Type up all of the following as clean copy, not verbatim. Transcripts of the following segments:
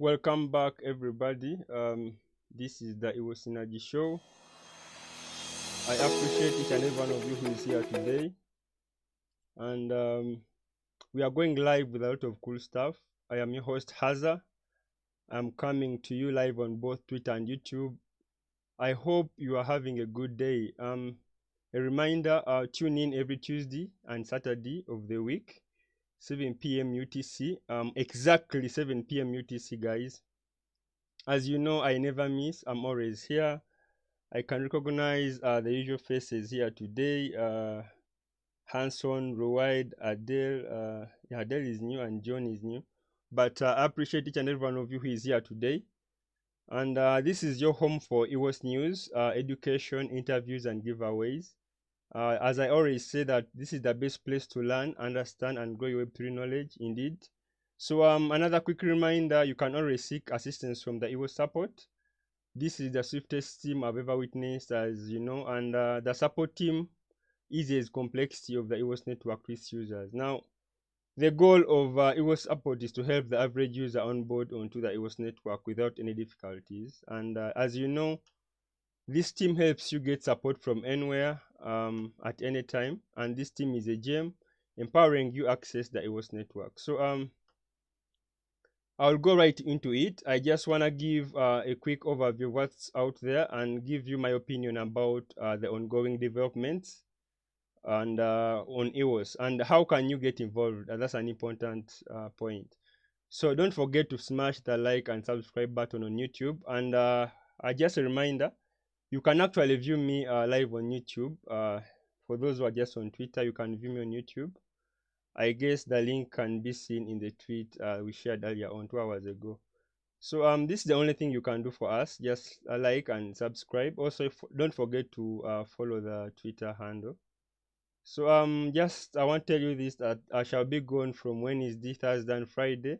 Welcome back, everybody. This is the EOS Energy Show. I appreciate each and every one of you who is here today, and we are going live with a lot of cool stuff. I am your host Haza. I'm coming to you live on both Twitter and YouTube. I hope you are having a good day. A reminder: tune in every Tuesday and Saturday of the week, 7 p.m. UTC. Exactly 7 p.m. UTC, guys. As you know, I never miss. I'm always here. I can recognize the usual faces here today. Hanson, Rowide, Adele. Adele is new and John is new. But I appreciate each and every one of you who is here today. And this is your home for EOS news, education, interviews, and giveaways. As I always say that this is the best place to learn, understand, and grow your Web3 knowledge, indeed. So another quick reminder, you can always seek assistance from the EOS support. This is the swiftest team I've ever witnessed, as you know, and the support team eases complexity of the EOS network to its users. Now, the goal of EOS support is to help the average user onboard onto the EOS network without any difficulties. And as you know, this team helps you get support from anywhere at any time. And this team is a gem, empowering you access the EOS network. So I'll go right into it. I just want to give a quick overview of what's out there and give you my opinion about the ongoing developments and on EOS and how can you get involved. That's an important point. So don't forget to smash the like and subscribe button on YouTube. And just a reminder, you can actually view me live on YouTube. For those who are just on Twitter, you can view me on YouTube. I guess the link can be seen in the tweet we shared earlier on 2 hours ago. So this is the only thing you can do for us. Just like and subscribe. Also, don't forget to follow the Twitter handle. So just I want to tell you this, that I shall be gone from Wednesday, Thursday, and Friday,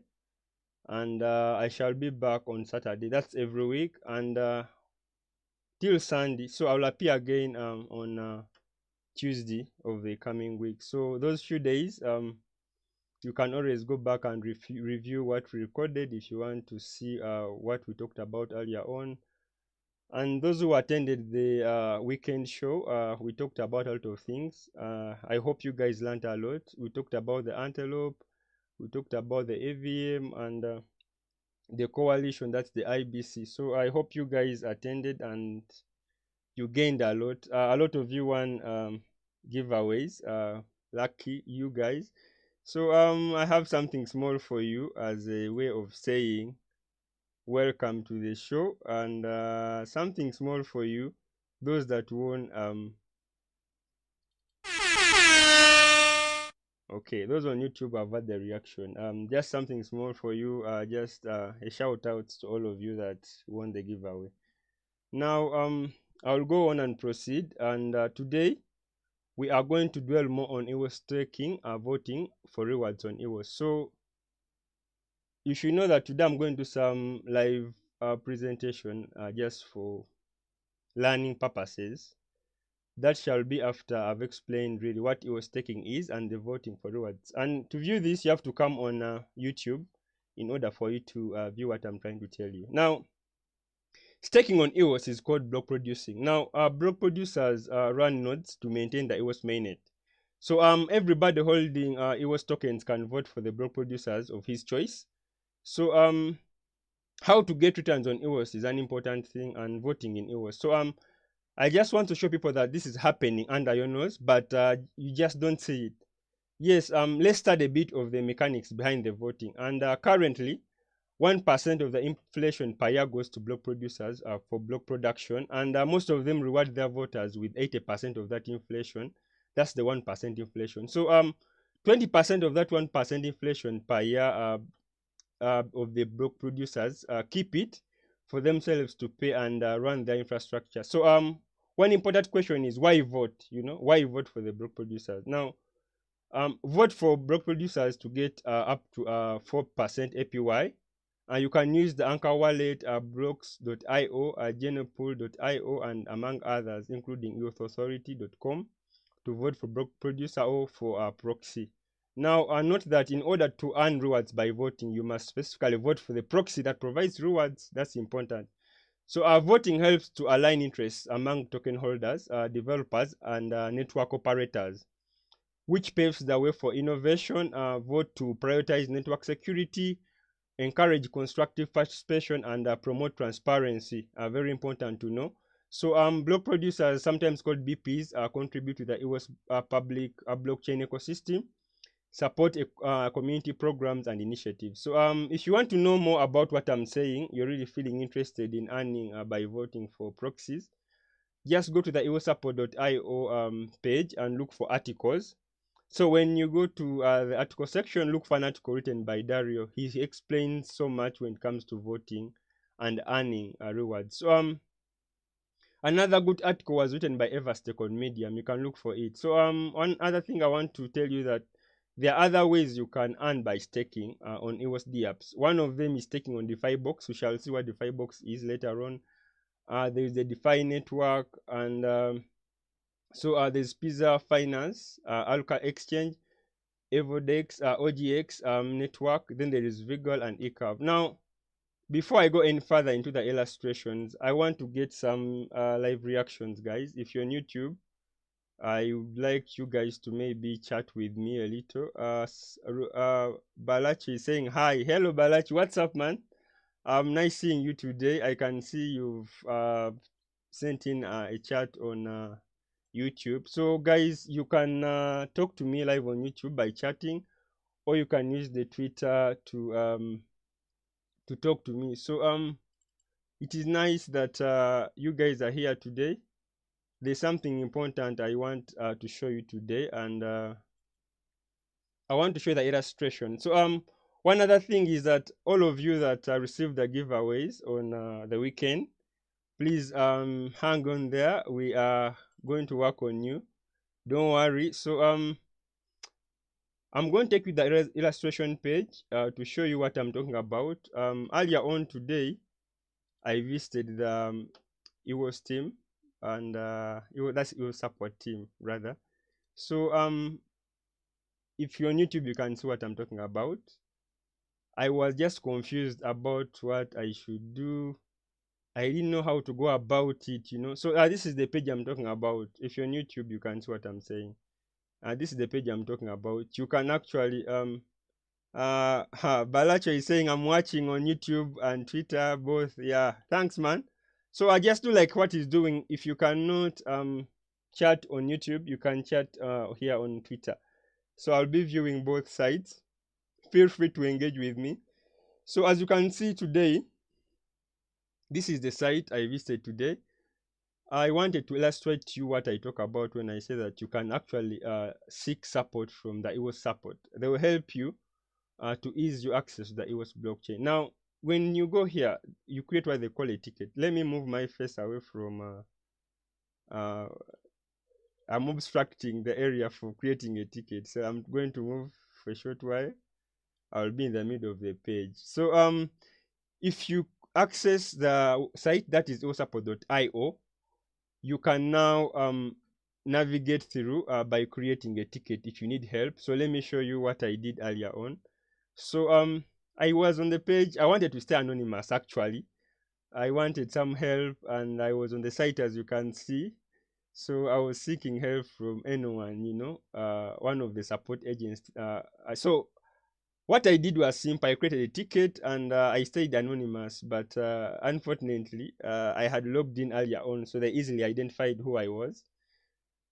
and I shall be back on Saturday. That's every week, and till Sunday. So I'll appear again on Tuesday of the coming week. So those few days, you can always go back and review what we recorded if you want to see what we talked about earlier on. And those who attended the weekend show, we talked about a lot of things. I hope you guys learned a lot. We talked about the antelope, we talked about the AVM and the coalition, that's the IBC. So I hope you guys attended and you gained a lot. A lot of you won giveaways. Lucky you guys. So I have something small for you as a way of saying welcome to the show, and something small for you, those that won. Okay, those on YouTube have had the reaction. Just something small for you. Just a shout out to all of you that won the giveaway. Now I'll go on and proceed, and today we are going to dwell more on EOS staking, voting for rewards on EOS. So you should know that today I'm going to do some live presentation just for learning purposes. That shall be after I've explained really what EOS staking is and the voting for rewards. And to view this, you have to come on YouTube in order for you to view what I'm trying to tell you. Now, staking on EOS is called block producing. Now, block producers run nodes to maintain the EOS mainnet. So everybody holding EOS tokens can vote for the block producers of his choice. So how to get returns on EOS is an important thing, and voting in EOS. So I just want to show people that this is happening under your nose, but you just don't see it. Yes, let's start a bit of the mechanics behind the voting. And currently, 1% of the inflation per year goes to block producers for block production, and most of them reward their voters with 80% of that inflation. That's the 1% inflation. So 20% of that 1% inflation per year of the block producers keep it for themselves to pay and run their infrastructure. So one important question is why vote? Why vote for the block producers? Now, vote for block producers to get up to 4% APY. You can use the Anchor Wallet, blocks.io, genopool.io, and among others, including youthauthority.com, to vote for block producer or for proxy. Now, note that in order to earn rewards by voting, you must specifically vote for the proxy that provides rewards. That's important. So voting helps to align interests among token holders, developers, and network operators, which paves the way for innovation. Vote to prioritize network security, encourage constructive participation, and promote transparency. Very important to know. So block producers, sometimes called BPs, contribute to the EOS public blockchain ecosystem, support community programs and initiatives. So if you want to know more about what I'm saying, you're really feeling interested in earning by voting for proxies, just go to the eosupport.io page and look for articles. So when you go to the article section, look for an article written by Dario. He explains so much when it comes to voting and earning rewards. So another good article was written by Everstake on Medium. You can look for it. So one other thing I want to tell you that there are other ways you can earn by staking on EOSD apps. One of them is staking on DeFi Box. We shall see what DeFi Box is later on. There is the DeFi network, and there's Pizza Finance, Alka Exchange, Evodex, OGX network. Then there is Vigal and eCurve. Now, before I go any further into the illustrations, I want to get some live reactions, guys. If you're on YouTube, I would like you guys to maybe chat with me a little. Balachi is saying hi. Hello, Balachi. What's up, man? Nice seeing you today. I can see you've sent in a chat on YouTube. So, guys, you can talk to me live on YouTube by chatting, or you can use the Twitter to talk to me. So, it is nice that you guys are here today. There's something important I want to show you today, and I want to show you the illustration. So one other thing is that all of you that received the giveaways on the weekend, please hang on there. We are going to work on you. Don't worry. So I'm going to take you to the illustration page to show you what I'm talking about. Earlier on today, I visited the EOS team, and that's EOS support team rather. So if you're on YouTube, you can see what I'm talking about. I was just confused about what I should do. I didn't know how to go about it, you know. So this is the page I'm talking about. If you're on YouTube, you can see what I'm saying. This is the page I'm talking about. You can actually Balacho is saying I'm watching on YouTube and Twitter both. Yeah, thanks, man. So I just do like what he's doing. If you cannot chat on YouTube, you can chat here on Twitter. So I'll be viewing both sides. Feel free to engage with me. So as you can see today, this is the site I visited today. I wanted to illustrate to you what I talk about when I say that you can actually seek support from the EOS support. They will help you to ease your access to the EOS blockchain. Now, when you go here, you create what they call a ticket. Let me move my face away from I'm obstructing the area for creating a ticket. So I'm going to move for a short while. I'll be in the middle of the page. So if you access the site that is eosupport.io, you can now navigate through by creating a ticket if you need help. So let me show you what I did earlier on. So I was on the page. I wanted to stay anonymous actually. I wanted some help, and I was on the site as you can see. So I was seeking help from anyone, you know, one of the support agents. So what I did was simple. I created a ticket, and I stayed anonymous. But unfortunately, I had logged in earlier on, so they easily identified who I was.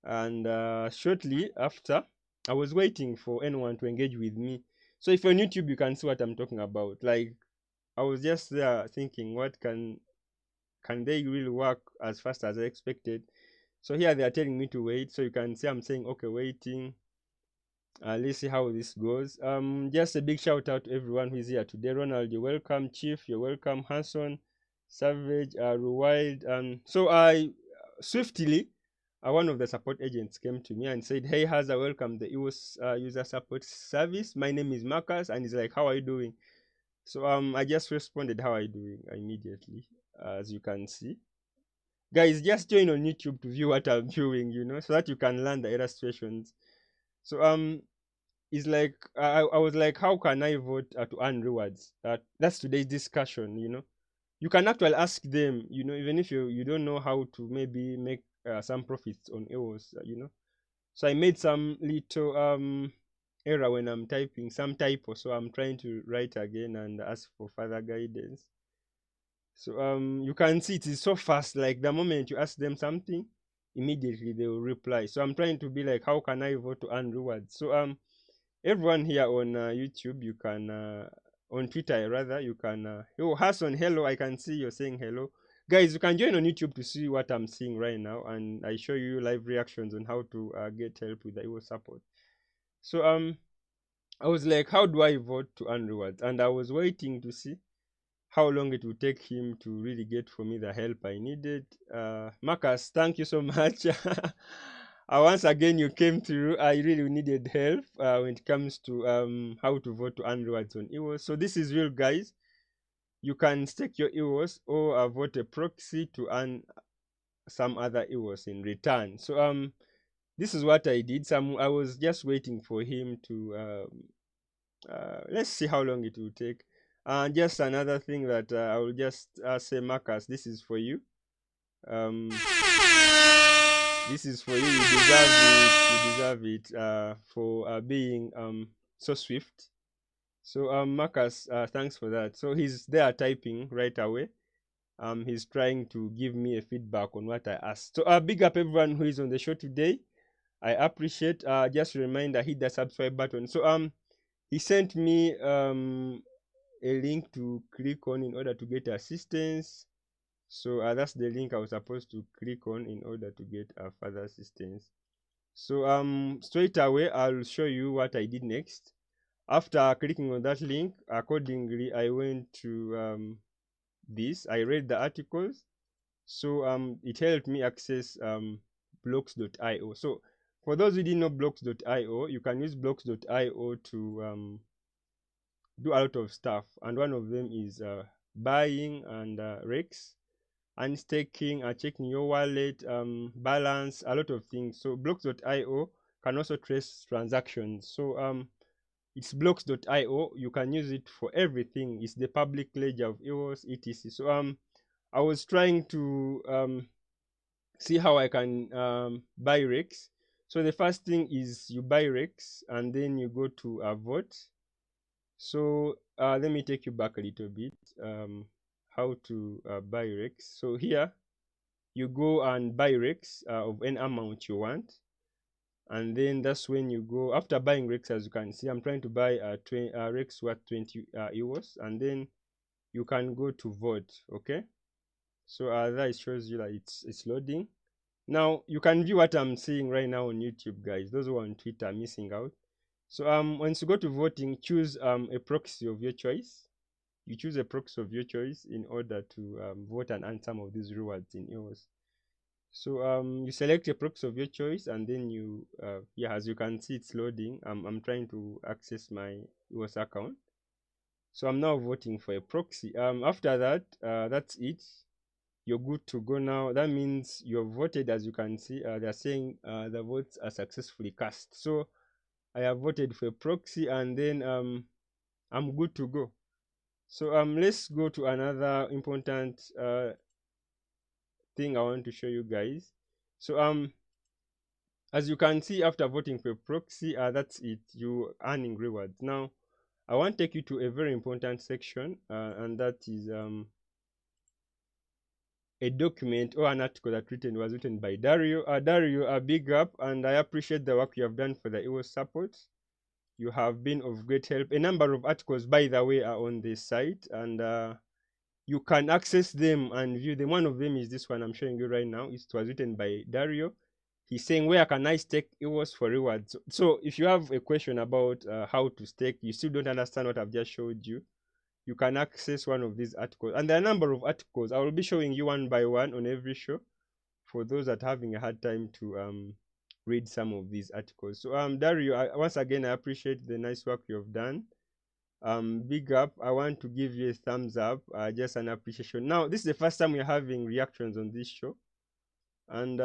And shortly after, I was waiting for anyone to engage with me. So if you're on YouTube, you can see what I'm talking about. Like, I was just there thinking, what can they really work as fast as I expected? So here they are telling me to wait. So you can see I'm saying, okay, waiting. Let's see how this goes. Just a big shout out to everyone who is here today. Ronald, you're welcome. Chief, you're welcome. Hanson, Savage, Ruwild. So I swiftly, one of the support agents came to me and said, "Hey, Haza, welcome the EOS user support service. My name is Marcus," and he's like, "How are you doing?" So I just responded, "How are you doing?" immediately, as you can see. Guys, just join on YouTube to view what I'm viewing, you know, so that you can learn the illustrations. So is like I was like, how can I vote to earn rewards? That's today's discussion. You can actually ask them. Even if you don't know how to maybe make some profits on EOS. So I made some little error when I'm typing, some typo. So I'm trying to write again and ask for further guidance. So you can see it is so fast. Like the moment you ask them something, immediately they will reply. So I'm trying to be like, how can I vote to earn rewards? So everyone here on YouTube, you can on Twitter rather, you can oh, Hassan, hello, I can see you're saying hello. Guys, you can join on YouTube to see what I'm seeing right now, and I show you live reactions on how to get help with the EOS support. So I was like, how do I vote to earn rewards? And I was waiting to see how long it would take him to really get for me the help I needed. Marcus, thank you so much. Once again, you came through. I really needed help when it comes to how to vote to earn rewards on EOS. So this is real, guys. You can stake your EOS or vote a proxy to earn some other EOS in return. So this is what I did. I was just waiting for him to let's see how long it will take. And just another thing that I will just say, Marcus, this is for you. This is for you. You deserve it. You deserve it for being so swift. So Marcus, thanks for that. So he's there typing right away. He's trying to give me a feedback on what I asked. So big up everyone who is on the show today. I appreciate. Just a reminder, hit the subscribe button. So he sent me a link to click on in order to get assistance. So that's the link I was supposed to click on in order to get further assistance. So straight away I'll show you what I did next. After clicking on that link, accordingly I went to this. I read the articles. So it helped me access blocks.io. So for those who didn't know blocks.io, you can use blocks.io to do a lot of stuff, and one of them is buying and recs and staking, checking your wallet balance, a lot of things. So blocks.io can also trace transactions. So it's blocks.io. You can use it for everything. It's the public ledger of EOS etc. So I was trying to see how I can buy recs. So the first thing is you buy recs and then you go to vote. So let me take you back a little bit. How to buy recs. So here you go and buy recs of any amount you want, and then that's when you go after buying recs. As you can see, I'm trying to buy recs worth 20 EOS, and then you can go to vote. Okay, so that shows you that it's loading. Now you can view what I'm seeing right now on YouTube, guys. Those who are on Twitter are missing out. So once you go to voting, choose a proxy of your choice. You choose a proxy of your choice in order to vote and earn some of these rewards in EOS. So you select a proxy of your choice, and then you yeah, as you can see, it's loading. I'm trying to access my EOS account. So I'm now voting for a proxy. After that, that's it. You're good to go now. That means you're voted. As you can see, they're saying the votes are successfully cast. So I have voted for a proxy, and then I'm good to go. So let's go to another important thing I want to show you guys. So as you can see, after voting for a proxy, that's it. You earning rewards. Now I want to take you to a very important section, and that is a document or an article that was written by Dario. Dario, a big up, and I appreciate the work you have done for the EOS support. You have been of great help. A number of articles, by the way, are on this site, and you can access them and view them. One of them is this one I'm showing you right now. It was written by Dario. He's saying, where can I stake EOS for rewards? So if you have a question about how to stake, you still don't understand what I've just showed you, you can access one of these articles. And there are a number of articles. I will be showing you one by one on every show for those that are having a hard time to read some of these articles. So Dario, once again, I appreciate the nice work you have done. Big up. I want to give you a thumbs up, just an appreciation. Now this is the first time we're having reactions on this show, and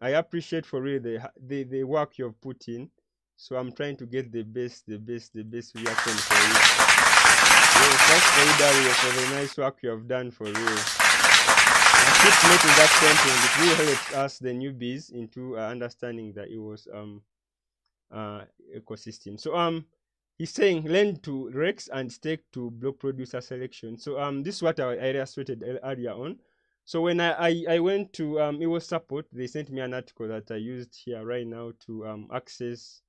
I appreciate for really the work you've put in. So I'm trying to get the best reaction for you. Well, thanks for you, Dario, for the nice work you have done for real. Keep making that content. It really helps us, the newbies, into understanding the EOS ecosystem. So he's saying learn to Rex and stick to block producer selection. So this is what I illustrated earlier on. So when I went to EOS Support, they sent me an article that I used here right now to access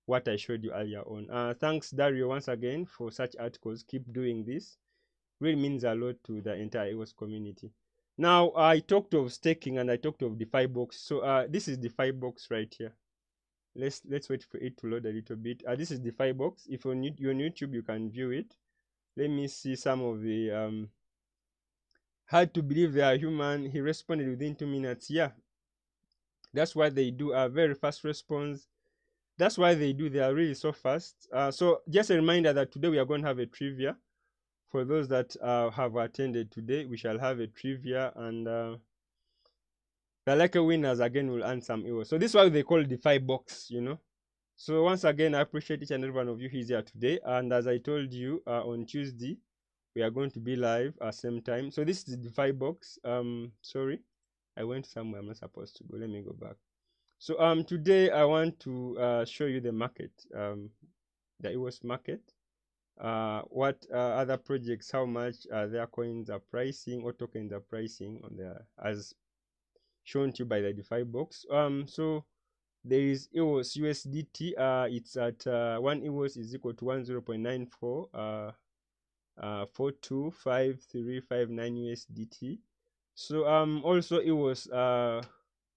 what I showed you earlier on. Thanks, Dario, once again for such articles. Keep doing this. Really means a lot to the entire EOS community. Now I talked of staking and I talked of DeFi box. So this is DeFi box right here. Let's wait for it to load a little bit. This is DeFi box. If you're on YouTube, you can view it. Let me see some of the hard to believe they are human. He responded within 2 minutes. Yeah, that's why they do a very fast response. That's why they do. They are really so fast. So just a reminder that today we are going to have a trivia. For those that have attended today, we shall have a trivia, and the lucky winners again will earn some EOS. So this is why they call DeFi box, you know. So once again, I appreciate each and every one of you who is here today. And as I told you, on Tuesday, we are going to be live at same time. So this is the DeFi box. Sorry, I went somewhere I'm not supposed to go. Let me go back. So today I want to show you the market, the EOS market. What other projects, how much their coins are pricing or tokens are pricing on the as shown to you by the DeFi box. So there is EOS USDT. It's at 1 EOS is equal to 10.94 425359 USDT. So also EOS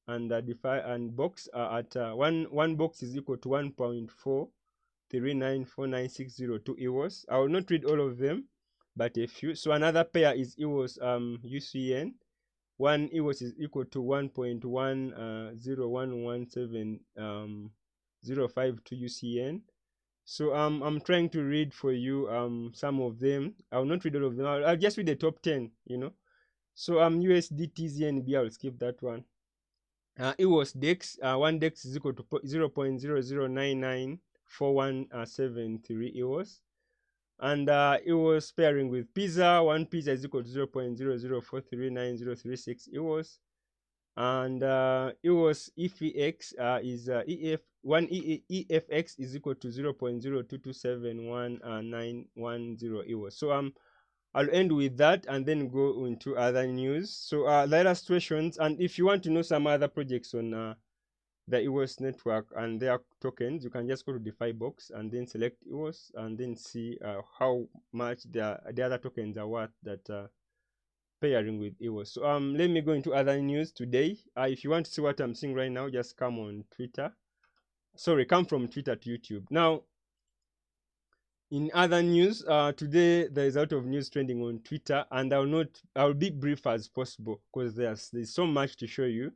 and DeFi and box at one box is equal to 1.4394960 EOS. I will not read all of them, but a few. So another pair is EOS UCN. 1 EOS is equal to 1.10117 052 UCN. So I'm trying to read for you some of them. I will not read all of them. I'll just read the top 10, you know. So USDT ZNB, I'll skip that one. EOS DEX, 1 DEX is equal to 0.00994173 EOS. And EOS pairing with Pizza, 1 Pizza is equal to 0.00439036 EOS. And EOS EFX is 1 EFX is equal to 0.022719110 EOS. So I'll end with that and then go into other news. So the illustrations, and if you want to know some other projects on the EOS network and their tokens, you can just go to DeFi box and then select EOS and then see how much the other tokens are worth that pairing with EOS. So let me go into other news today. If you want to see what I'm seeing right now, just come on Twitter. Sorry, come from Twitter to YouTube. Now, in other news, today there is a lot of news trending on Twitter, and I'll be brief as possible because there's so much to show you.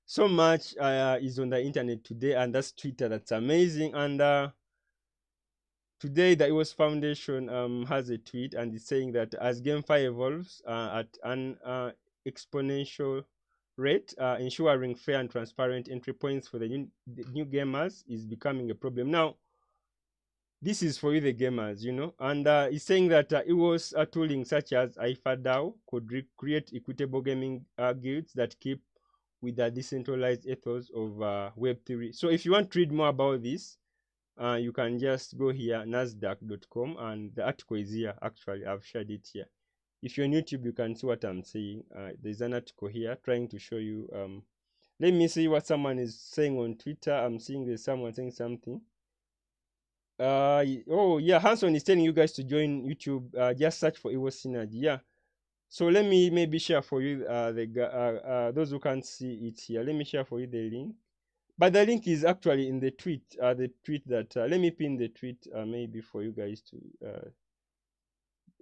So much is on the internet today, and that's Twitter. That's amazing. And today the EOS Foundation has a tweet, and it's saying that as GameFi evolves at an exponential rate, ensuring fair and transparent entry points for the new gamers is becoming a problem. Now, this is for you, the gamers, you know, and it's saying that EOS tooling such as IFA could create equitable gaming guilds that keep with the decentralized ethos of Web3. So if you want to read more about this, you can just go here, nasdaq.com, and the article is here. Actually, I've shared it here. If you're on YouTube, you can see what I'm saying. There's an article here trying to show you. Let me see what someone is saying on Twitter. I'm seeing there's someone saying something. Oh yeah, Hanson is telling you guys to join YouTube. Just search for EOS Synergy. Yeah. So let me maybe share for you those who can't see it here. Let me share for you the link. But the link is actually in the tweet. The tweet that let me pin the tweet maybe for you guys to.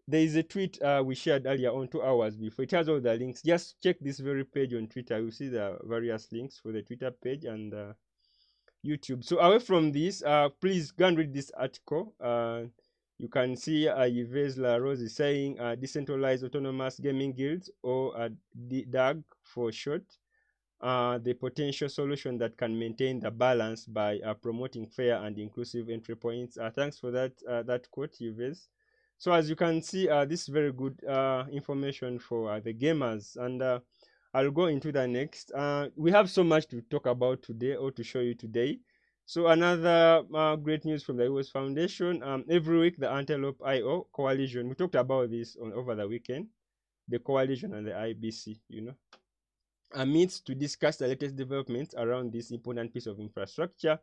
There is a tweet we shared earlier on 2 hours before. It has all the links. Just check this very page on Twitter. You'll see the various links for the Twitter page and YouTube. So away from this, please go and read this article. You can see Yves Larose is saying decentralized autonomous gaming guilds, or DAG for short, the potential solution that can maintain the balance by promoting fair and inclusive entry points. Thanks for that quote, Yves. So as you can see, this is very good information for the gamers, and I'll go into the next. We have so much to talk about today, or to show you today. So another great news from the EOS Foundation. Every week, the Antelope IO Coalition, we talked about this over the weekend, the coalition and the IBC, meets to discuss the latest developments around this important piece of infrastructure.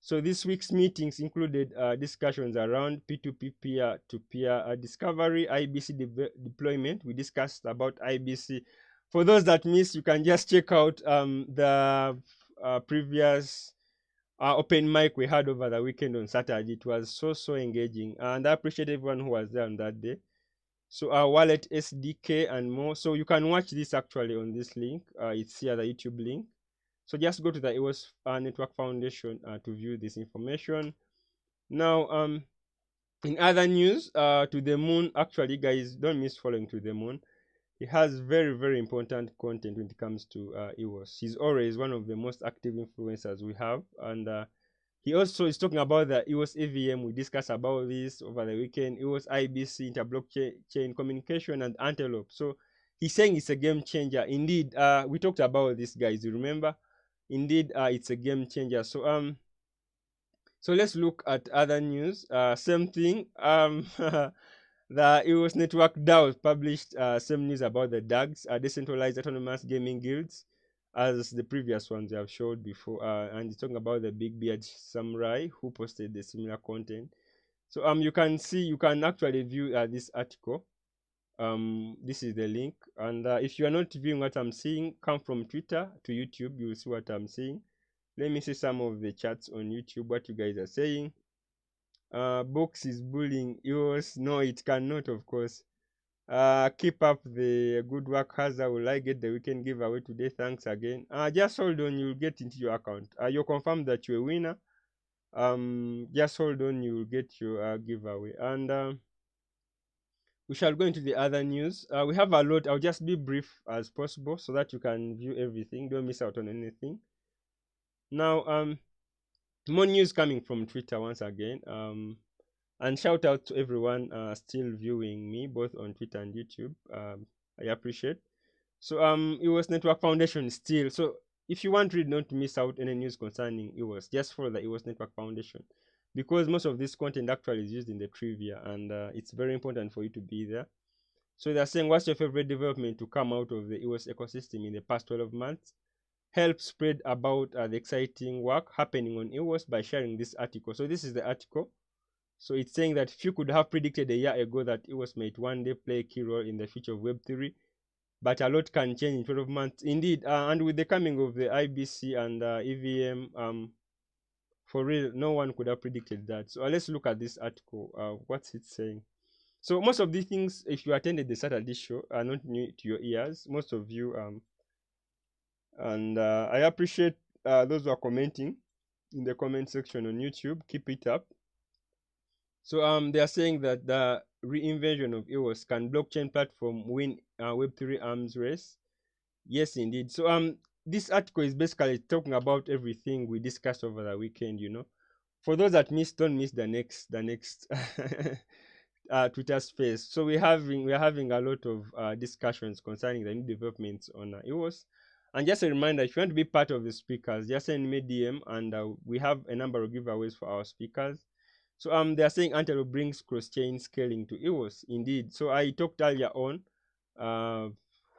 So this week's meetings included discussions around P2P peer-to-peer discovery, IBC deployment. We discussed about IBC. For those that missed, you can just check out the previous open mic we had over the weekend on Saturday. It was so engaging, and I appreciate everyone who was there on that day. So our wallet SDK and more. So you can watch this actually on this link. It's here, the YouTube link. So just go to the EOS Network Foundation to view this information. Now, in other news, To the Moon, actually, guys, don't miss following To the Moon. He has very important content when it comes to EOS. He's always one of the most active influencers we have, and he also is talking about the EOS AVM. We discussed about this over the weekend. EOS IBC, interblockchain communication, and Antelope. So he's saying it's a game changer. Indeed, we talked about this, guys. You remember? Indeed, it's a game changer. So so let's look at other news. Same thing. The EOS Network DAO published same news about the DAGs, decentralized autonomous gaming guilds, as the previous ones we have showed before, and it's talking about the Big Beard Samurai who posted the similar content. So you can see, you can actually view this article. This is the link, and if you are not viewing what I'm seeing, come from Twitter to YouTube, you will see what I'm seeing. Let me see some of the chats on YouTube, what you guys are saying. Box is bullying EOS. No, it cannot, of course. Keep up the good work, Haza. Will I get the weekend giveaway today? Thanks again. Just hold on, you'll get into your account. You're confirmed that you're a winner. Just hold on, you'll get your giveaway. And we shall go into the other news. We have a lot. I'll just be brief as possible so that you can view everything. Don't miss out on anything. Now, more news coming from Twitter once again. And shout out to everyone still viewing me both on Twitter and YouTube. I appreciate. So EOS Network Foundation still. So if you want really not to miss out any news concerning EOS, just follow the EOS Network Foundation, because most of this content actually is used in the trivia, and it's very important for you to be there. So they're saying, what's your favorite development to come out of the EOS ecosystem in the past 12 months? Help spread about the exciting work happening on EOS by sharing this article. So this is the article. So it's saying that few could have predicted a year ago that EOS might one day play a key role in the future of Web3, but a lot can change in 12 months. Indeed, and with the coming of the IBC and EVM, for real, no one could have predicted that. So let's look at this article. What's it saying? So most of these things, if you attended the Saturday show, are not new to your ears. Most of you, and I appreciate those who are commenting in the comment section on YouTube. Keep it up. So they are saying that the reinvention of EOS, can blockchain platform win Web3 arms race? Yes, indeed. So this article is basically talking about everything we discussed over the weekend. For those that missed, don't miss the next Twitter space. So we're having a lot of discussions concerning the new developments on EOS. And just a reminder, if you want to be part of the speakers, just send me DM, and we have a number of giveaways for our speakers. So they are saying Antelope brings cross-chain scaling to EOS. Indeed. So I talked earlier on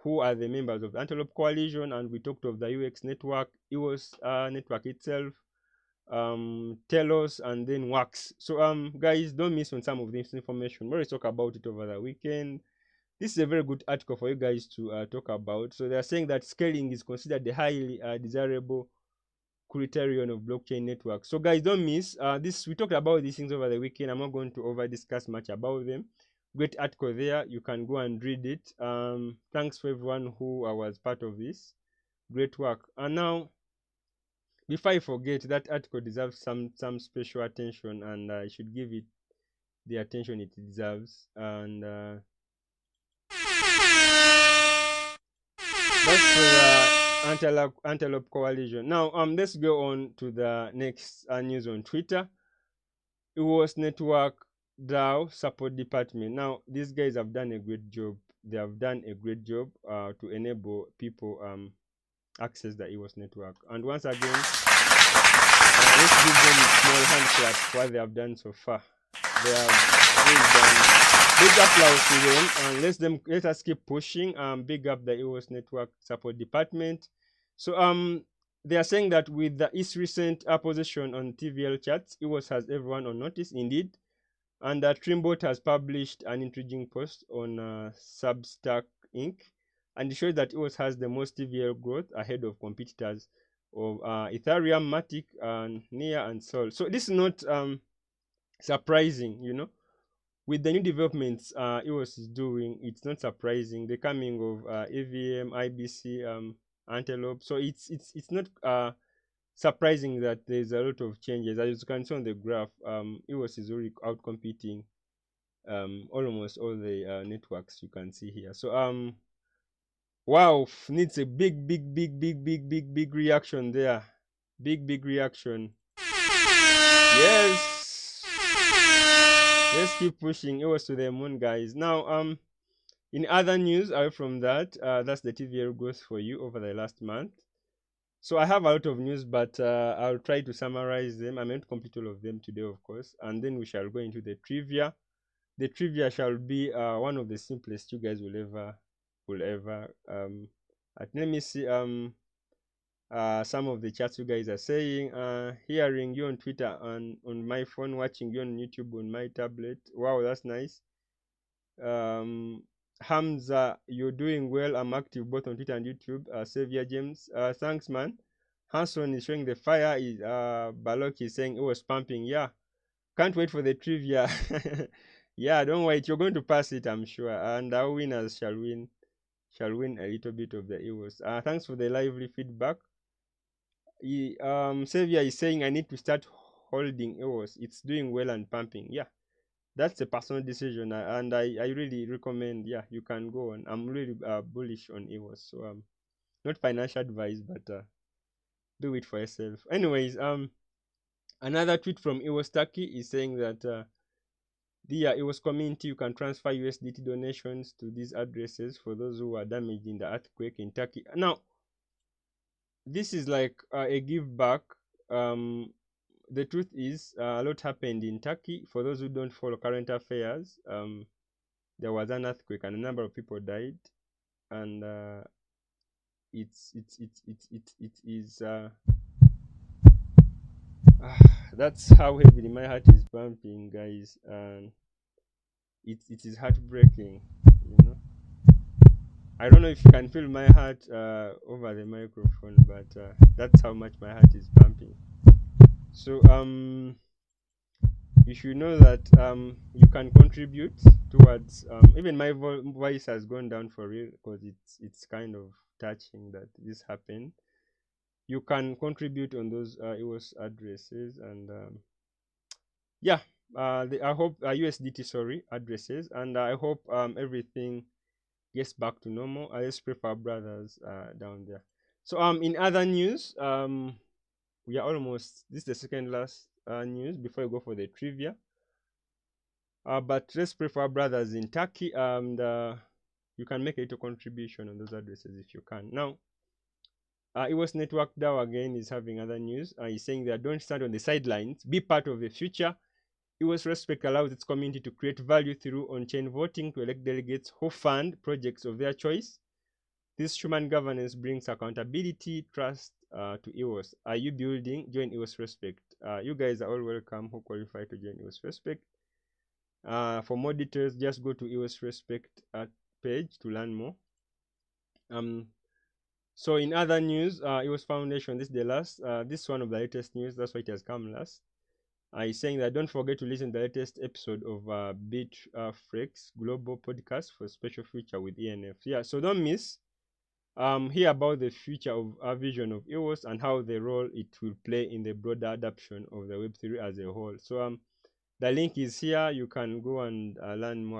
who are the members of the Antelope Coalition, and we talked of the UX network, EOS network itself, Telos, and then Wax. So guys, don't miss on some of this information. We already talk about it over the weekend. This is a very good article for you guys to talk about. So they are saying that scaling is considered the highly desirable criterion of blockchain network. So guys, don't miss this. We talked about these things over the weekend. I'm not going to over discuss much about them. Great article there, you can go and read it. Thanks for everyone who was part of this great work. And now, before I forget, that article deserves some special attention, and I should give it the attention it deserves. And that's for Antelope Coalition. Now, let's go on to the next news on Twitter. EOS Network DAO Support Department. Now, these guys have done a great job. They have done a great job to enable people access the EOS network. And once again, let's give them a small hand clap for what they have done so far. They have really done. Big applause to them, and let us keep pushing. Big up the EOS Network Support Department. So they are saying that with its recent position on TVL charts, EOS has everyone on notice, indeed. And Trimbot has published an intriguing post on Substack Inc. And it shows that EOS has the most TVL growth ahead of competitors of Ethereum, Matic, and Nia, and Sol. So this is not surprising, you know. With the new developments EOS is doing, it's not surprising. The coming of EVM, IBC, Antelope. So it's not surprising that there's a lot of changes. As you can see on the graph, EOS is already out competing almost all the networks you can see here. So wow, needs a big reaction there. Big reaction. Yes. Let's keep pushing EOS to the moon, guys. Now, in other news, away from that, that's the TVL growth for you over the last month. So I have a lot of news, but I'll try to summarize them. I meant to complete all of them today, of course, and then we shall go into the trivia. The trivia shall be one of the simplest you guys will ever. Let me see some of the chats you guys are saying. Hearing you on Twitter and on my phone, watching you on YouTube on my tablet. Wow, that's nice. Hamza, you're doing well. I'm active both on Twitter and YouTube. Xavier James, thanks, man. Hanson is showing the fire. Balok is saying it was pumping. Yeah, can't wait for the trivia. Yeah, don't wait. You're going to pass it, I'm sure. And our winners shall win a little bit of the EOS. Thanks for the lively feedback. Xavier is saying I need to start holding EOS. It's doing well and pumping. Yeah, that's a personal decision, and I really recommend. Yeah, you can go on. I'm really bullish on EOS. So not financial advice, but do it for yourself. Anyways, another tweet from EOS Turkey is saying that the EOS community, you can transfer USDT donations to these addresses for those who were damaged in the earthquake in Turkey. Now, this is like a give back. The truth is, a lot happened in Turkey. For those who don't follow current affairs, there was an earthquake and a number of people died, and it is that's how heavily my heart is pumping, guys, and it is heartbreaking, you know. I don't know if you can feel my heart over the microphone, but that's how much my heart is pumping. So you should know that you can contribute towards even my voice has gone down for real, because it's kind of touching that this happened. You can contribute on those EOS addresses, and yeah, I hope USDT addresses, and I hope everything gets back to normal. Let's pray for our brothers down there. So in other news, we are almost, this is the second last news before we go for the trivia. But let's pray for our brothers in Turkey, and you can make a little contribution on those addresses if you can. Now, EOS Network DAO again is having other news. He's saying that don't stand on the sidelines, be part of the future. EOS Respect allows its community to create value through on-chain voting to elect delegates who fund projects of their choice. This human governance brings accountability, trust to EOS. Are you building? Join EOS Respect. You guys are all welcome who qualify to join EOS Respect. For more details, just go to EOS Respect page to learn more. So in other news, EOS Foundation, this is the last. This is one of the latest news. That's why it has come last. He's saying that don't forget to listen to the latest episode of Bitfrex Global Podcast for special feature with ENF. Yeah, so don't miss. Hear about the future of our vision of EOS and how the role it will play in the broader adoption of the Web3 as a whole. So the link is here. You can go and learn more